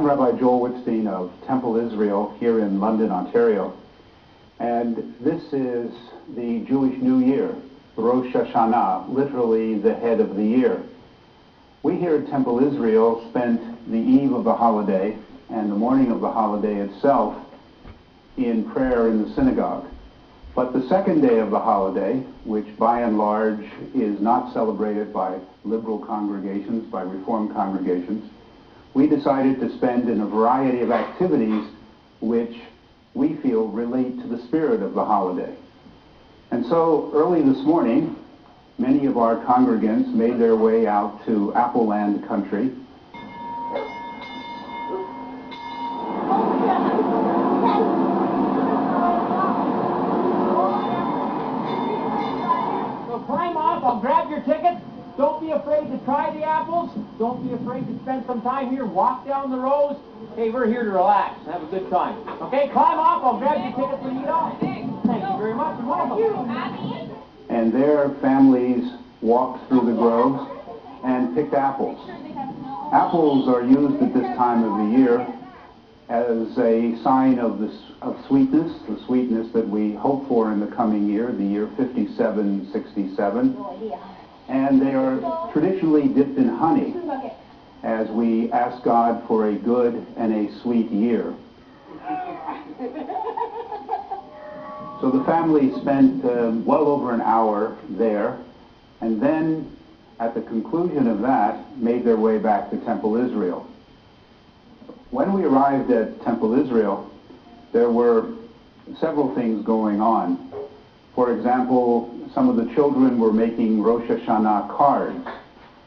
I'm Rabbi Wittstein of Temple Israel here in London, Ontario. And this is the Jewish New Year, Rosh Hashanah, literally the head of the year. We here at Temple Israel spent the eve of the holiday and the morning of the holiday itself in prayer in the synagogue. But the second day of the holiday, which by and large is not celebrated by liberal congregations, by Reformed congregations, we decided to spend in a variety of activities which we feel relate to the spirit of the holiday. And so early this morning, many of our congregants made their way out to Appleland country. So climb off, I'll grab your ticket. Don't be afraid to try the apples. Don't be afraid to spend some time here. Walk down the rows. Hey, we're here to relax and have a good time. Okay, climb off. I'll grab your tickets when you get off. Thank you very much. And welcome. And their families walked through the groves and picked apples. Apples are used at this time of the year as a sign of sweetness, the sweetness that we hope for in the coming year, the year 5767. And they are traditionally dipped in honey as we ask God for a good and a sweet year. So the family spent well over an hour there, and then at the conclusion of that, made their way back to Temple Israel. When we arrived at Temple Israel, there were several things going on. For example, some of the children were making Rosh Hashanah cards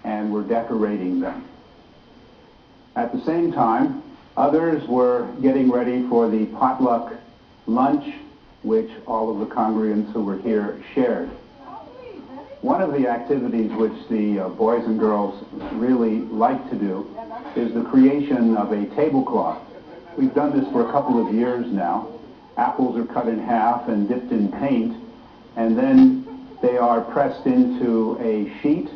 and were decorating them. At the same time, others were getting ready for the potluck lunch, which all of the congregants who were here shared. One of the activities which the boys and girls really like to do is the creation of a tablecloth. We've done this for a couple of years now. Apples are cut in half and dipped in paint, and then they are pressed into a sheet,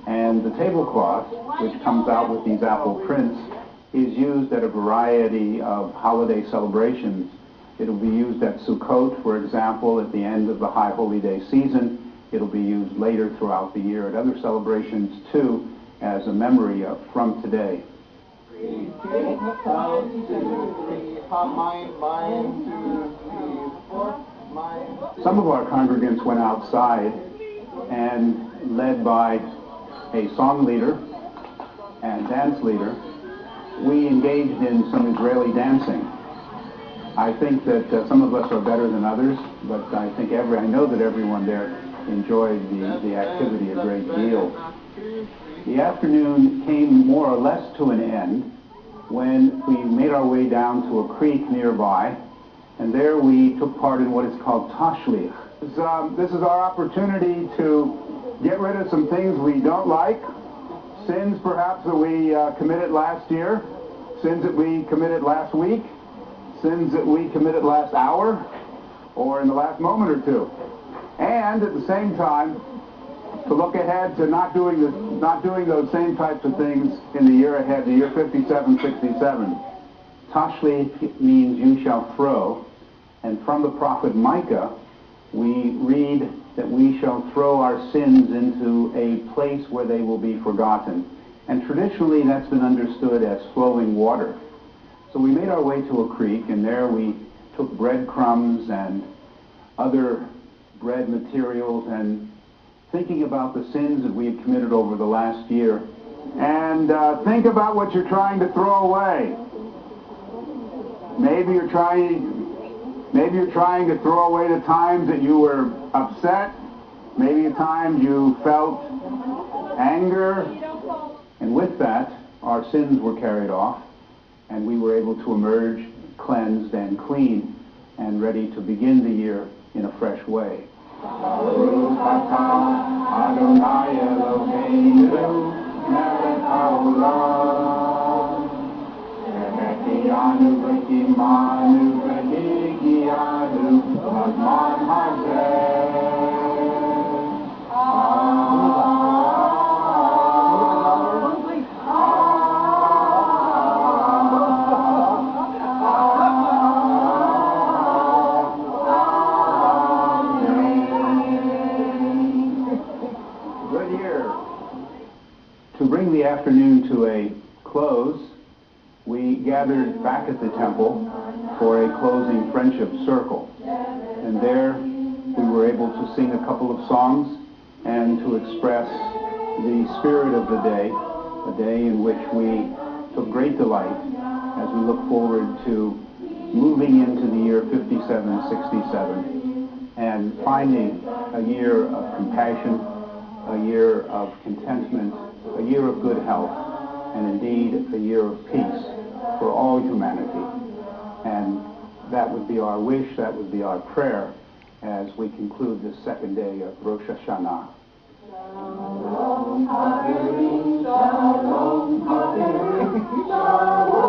and the tablecloth, which comes out with these apple prints, is used at a variety of holiday celebrations. It'll be used at Sukkot, for example, at the end of the High Holy Day season. It'll be used later throughout the year at other celebrations, too, as a memory from today. Some of our congregants went outside and, led by a song leader and dance leader, we engaged in some Israeli dancing. I think that some of us are better than others, but I know that everyone there enjoyed the activity a great deal. The afternoon came more or less to an end when we made our way down to a creek nearby, and there we took part in what is called tashlich. This is our opportunity to get rid of some things we don't like, sins perhaps that we committed last year, sins that we committed last week, sins that we committed last hour, or in the last moment or two. And at the same time, to look ahead to not doing those same types of things in the year ahead, the year 5767. Tashlich means you shall throw, and from the prophet Micah, we read that we shall throw our sins into a place where they will be forgotten. And traditionally that's been understood as flowing water. So we made our way to a creek, and there we took breadcrumbs and other bread materials, and thinking about the sins that we had committed over the last year. And think about what you're trying to throw away. Maybe you're trying to throw away the times that you were upset, maybe the times you felt anger, and with that, our sins were carried off, and we were able to emerge cleansed and clean and ready to begin the year in a fresh way. Baruch atah Adonai Eloheinu melech haolam v'mechiyanu v'kimanu v'higianu b'zman hazeh. we gathered back at the temple for a closing friendship circle. And there we were able to sing a couple of songs and to express the spirit of the day, a day in which we took great delight as we look forward to moving into the year 5767 and finding a year of compassion, a year of contentment, a year of good health, and indeed a year of peace for all humanity. And that would be our wish, that would be our prayer as we conclude this second day of Rosh Hashanah. Shalom, Shalom, Shalom, Shalom.